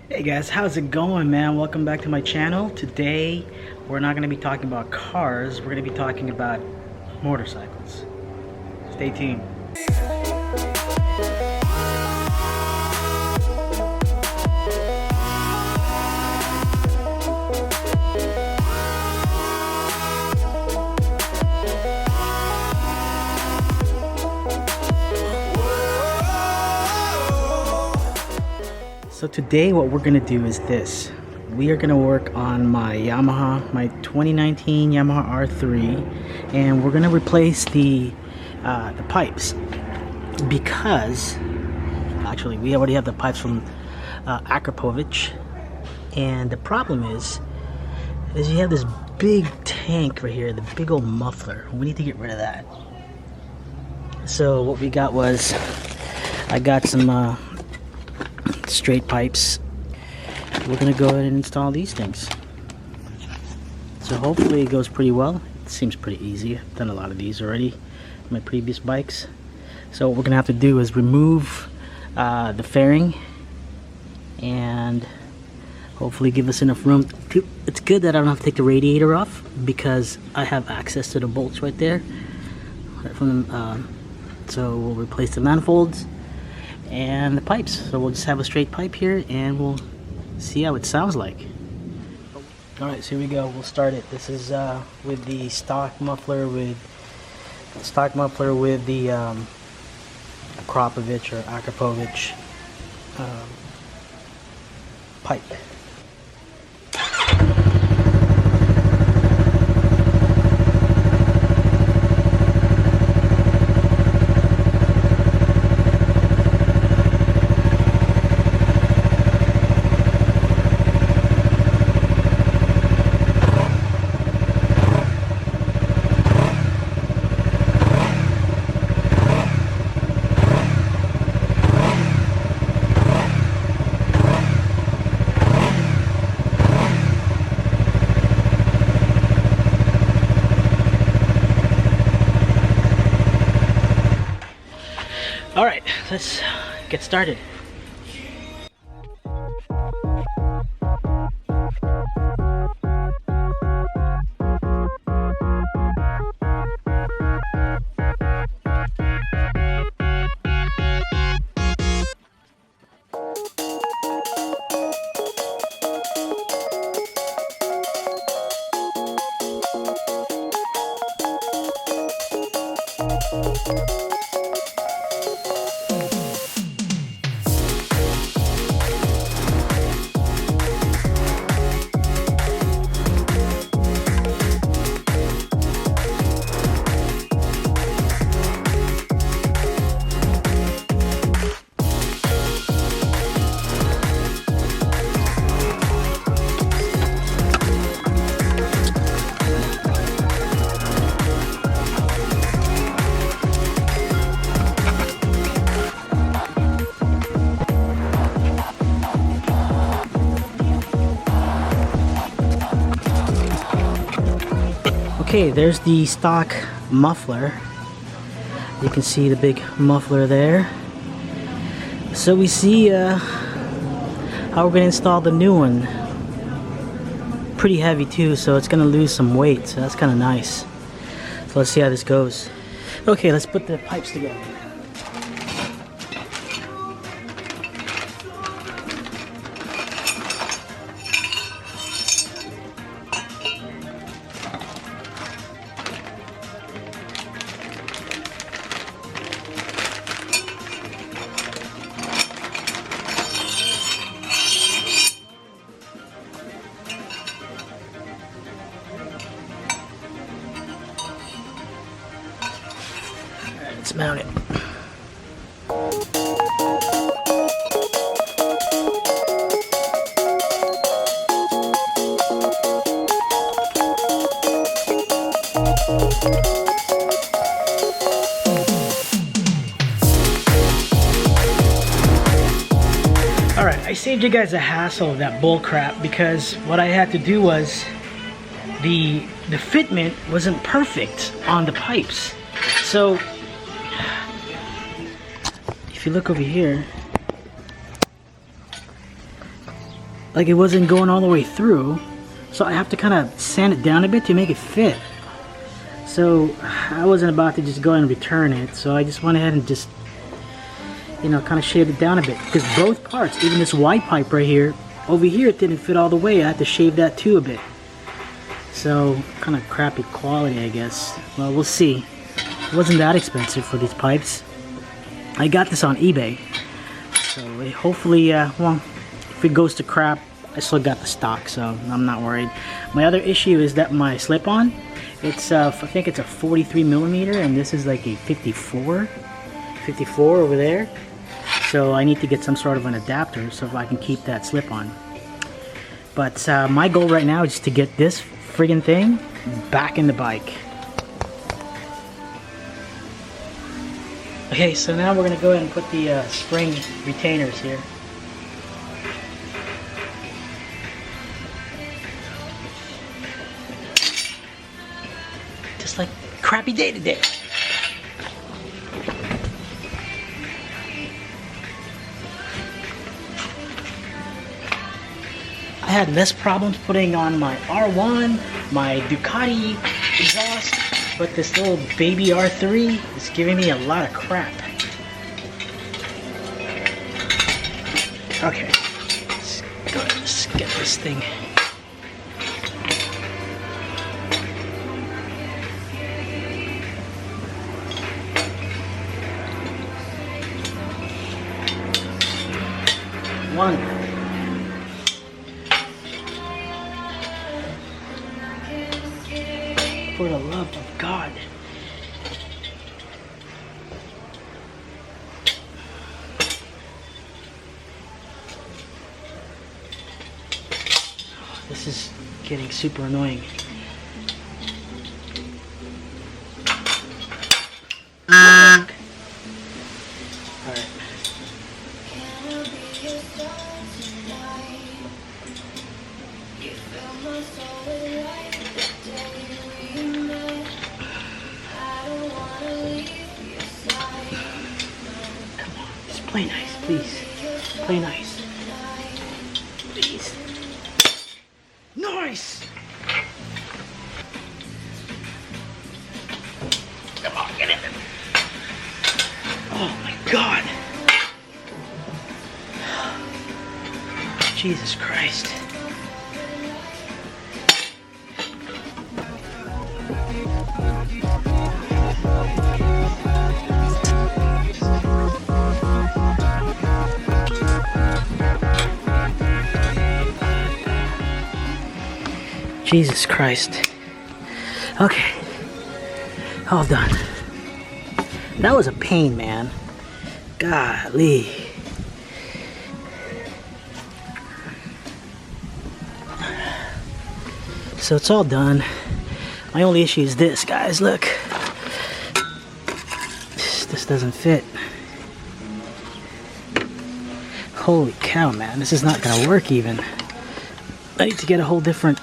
Hey guys, how's it going, man? Welcome back to my channel. Today we're not going to be talking about cars, we're going to be talking about motorcycles. Stay tuned. So today what we're going to do is this. We are going to work on my Yamaha, my 2019 Yamaha R3, and we're going to replace the pipes, because actually we already have the pipes from Akrapovic, and the problem is you have this big tank right here, the big old muffler. We need to get rid of that. So what we got was, I got some straight pipes. We're gonna go ahead and install these things. So hopefully it goes pretty well. It seems pretty easy. I've done a lot of these already, my previous bikes. So what we're gonna have to do is remove the fairing and hopefully give us enough room to, it's good that I don't have to take the radiator off, because I have access to the bolts right there, right from the, so we'll replace the manifolds and the pipes. So we'll just have a straight pipe here and we'll see how it sounds like. Alright, so here we go. We'll start it. This is with the stock muffler with the Akrapovic or Akrapovic pipe. Alright, let's get started. Okay, there's the stock muffler. You can see the big muffler there. So we see how we're going to install the new one. Pretty heavy too, so it's going to lose some weight, so that's kind of nice. So let's see how this goes. Okay, let's put the pipes together. Let's mount it. Alright, I saved you guys a hassle of that bull crap, because what I had to do was the fitment wasn't perfect on the pipes. So if you look over here, like it wasn't going all the way through, so I have to kind of sand it down a bit to make it fit. So I wasn't about to just go and return it, so I just went ahead and just, you know, kind of shaved it down a bit, because both parts, even this wide pipe right here, over here it didn't fit all the way. I had to shave that too a bit. So kind of crappy quality, I guess. Well, we'll see. It wasn't that expensive for these pipes. I got this on eBay, so hopefully, well, if it goes to crap, I still got the stock, so I'm not worried. My other issue is that my slip-on, it's I think it's a 43 millimeter, and this is like a 54 over there. So I need to get some sort of an adapter so if I can keep that slip-on. But my goal right now is to get this friggin' thing back in the bike. Okay, so now we're gonna go ahead and put the spring retainers here. Just like crappy day today. I had less problems putting on my R1, my Ducati exhaust, but this little baby R3 is giving me a lot of crap. Okay, let's go ahead and just get this thing. One. For the love of God. This is getting super annoying. Alright. Play nice, please. Play nice. Please. Nice! Come on, get in there. Oh my God. Jesus Christ. Jesus Christ. Okay. All done. That was a pain, man. Golly. So it's all done. My only issue is this, guys. Look. This doesn't fit. Holy cow, man. This is not gonna work even. I need to get a whole different...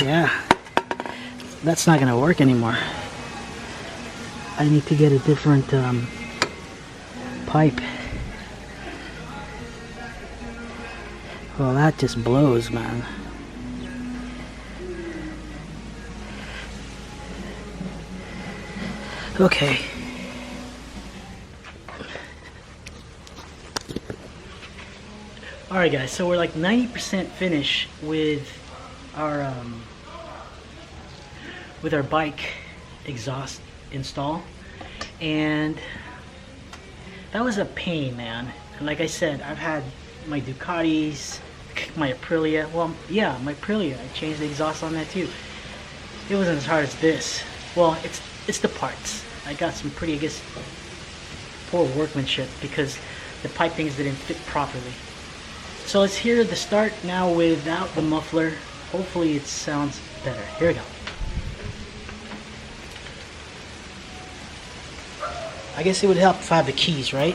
Yeah, that's not gonna work anymore. I need to get a different pipe. Well, that just blows, man. Okay. Alright guys, so we're like 90% finished with our bike exhaust install, and that was a pain, man. And like I said, I've had my Ducatis, my Aprilia. Well, yeah, my Aprilia. I changed the exhaust on that too. It wasn't as hard as this. Well, it's the parts. I got some pretty, I guess, poor workmanship because the pipings didn't fit properly. So let's hear the start now without the muffler. Hopefully it sounds better. Here we go. I guess it would help if I have the keys, right?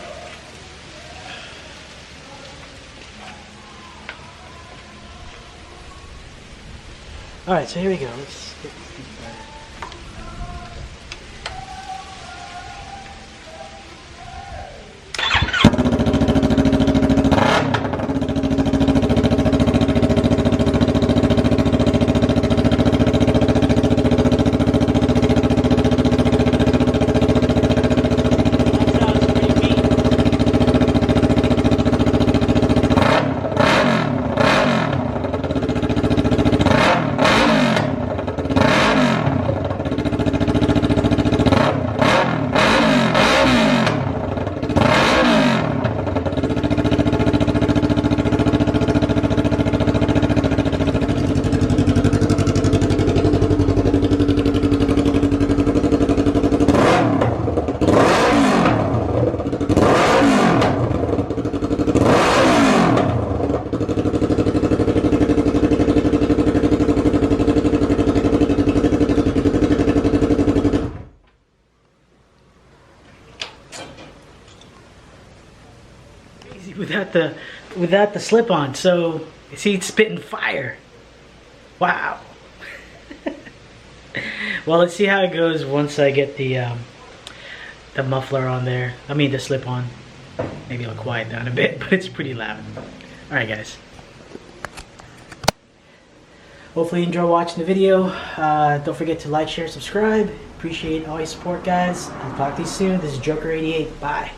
Alright, so here we go. Let's get this thing started. without the slip on. So see, it's spitting fire. Wow. Well, let's see how it goes once I get the muffler on there. I mean the slip on. Maybe it'll quiet down a bit, but it's pretty loud. All right, guys. Hopefully you enjoy watching the video. Don't forget to like, share, subscribe. Appreciate all your support, guys. I'll talk to you soon. This is Joker88. Bye.